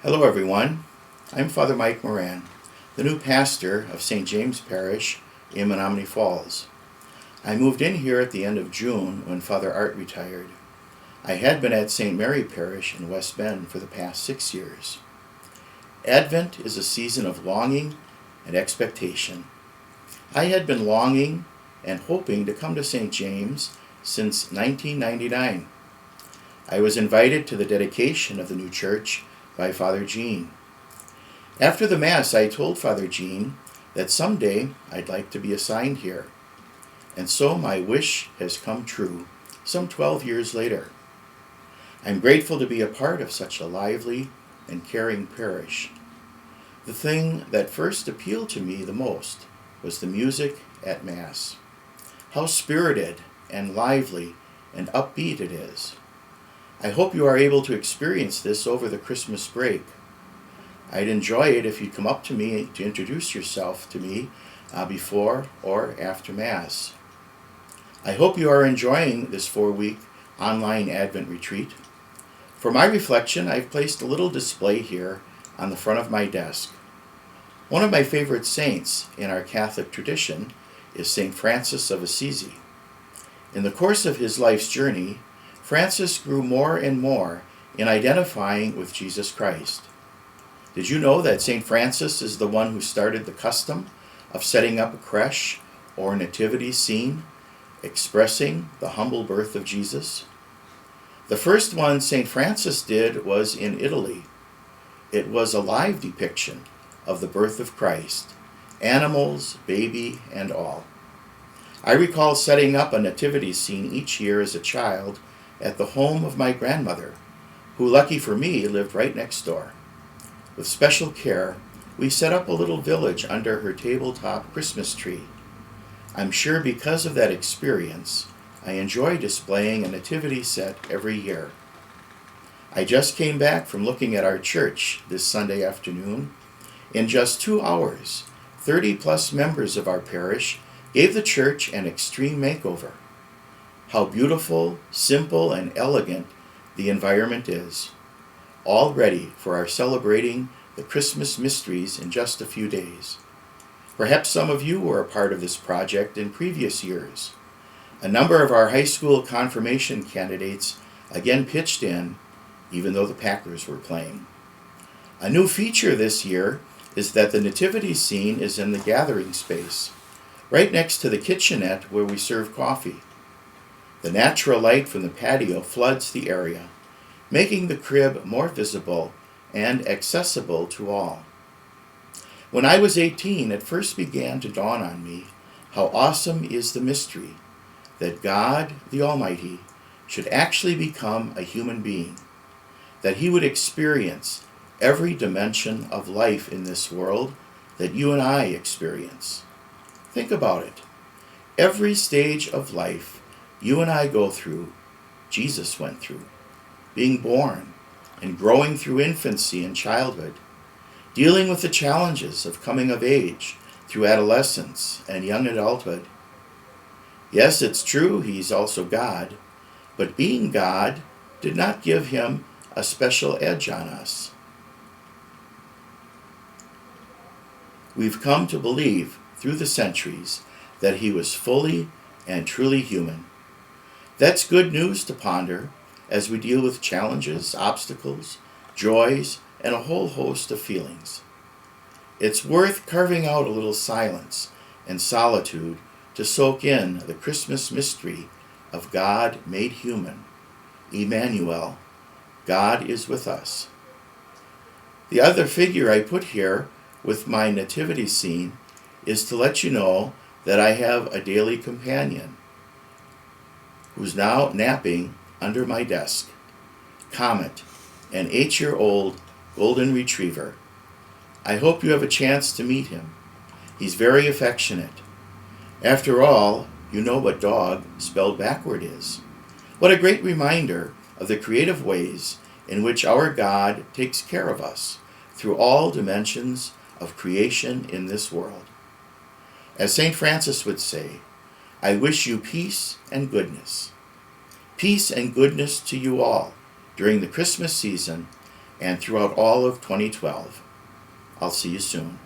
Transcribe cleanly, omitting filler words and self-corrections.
Hello, everyone. I'm Father Mike Moran, the new pastor of St. James Parish in Menomonee Falls. I moved in here at the end of June when Father Art retired. I had been at St. Mary Parish in West Bend for the past 6 years. Advent is a season of longing and expectation. I had been longing and hoping to come to St. James since 1999. I was invited to the dedication of the new church by Father Jean. After the Mass, I told Father Jean that someday I'd like to be assigned here. And so my wish has come true some 12 years later. I'm grateful to be a part of such a lively and caring parish. The thing that first appealed to me the most was the music at Mass. How spirited and lively and upbeat it is. I hope you are able to experience this over the Christmas break. I'd enjoy it if you'd come up to me to introduce yourself to me before or after Mass. I hope you are enjoying this 4-week online Advent retreat. For my reflection, I've placed a little display here on the front of my desk. One of my favorite saints in our Catholic tradition is St. Francis of Assisi. In the course of his life's journey, Francis grew more and more in identifying with Jesus Christ. Did you know that St. Francis is the one who started the custom of setting up a creche or nativity scene expressing the humble birth of Jesus? The first one St. Francis did was in Italy. It was a live depiction of the birth of Christ, animals, baby, and all. I recall setting up a nativity scene each year as a child at the home of my grandmother, who, lucky for me, lived right next door. With special care, we set up a little village under her tabletop Christmas tree. I'm sure because of that experience, I enjoy displaying a nativity set every year. I just came back from looking at our church this Sunday afternoon. In just 2 hours, 30-plus members of our parish gave the church an extreme makeover. How beautiful, simple, and elegant the environment is, all ready for our celebrating the Christmas mysteries in just a few days. Perhaps some of you were a part of this project in previous years. A number of our high school confirmation candidates again pitched in, even though the Packers were playing. A new feature this year is that the nativity scene is in the gathering space, right next to the kitchenette where we serve coffee. The natural light from the patio floods the area, making the crib more visible and accessible to all. When I was 18, it first began to dawn on me how awesome is the mystery that God, the Almighty, should actually become a human being, that he would experience every dimension of life in this world that you and I experience. Think about it. Every stage of life you and I go through, Jesus went through. Being born and growing through infancy and childhood, dealing with the challenges of coming of age through adolescence and young adulthood. Yes, it's true, he's also God, but being God did not give him a special edge on us. We've come to believe through the centuries that he was fully and truly human. That's good news to ponder as we deal with challenges, obstacles, joys, and a whole host of feelings. It's worth carving out a little silence and solitude to soak in the Christmas mystery of God made human. Emmanuel, God is with us. The other figure I put here with my nativity scene is to let you know that I have a daily companion who's now napping under my desk. Comet, an 8-year-old golden retriever. I hope you have a chance to meet him. He's very affectionate. After all, you know what dog spelled backward is. What a great reminder of the creative ways in which our God takes care of us through all dimensions of creation in this world. As St. Francis would say, I wish you peace and goodness. Peace and goodness to you all during the Christmas season and throughout all of 2012. I'll see you soon.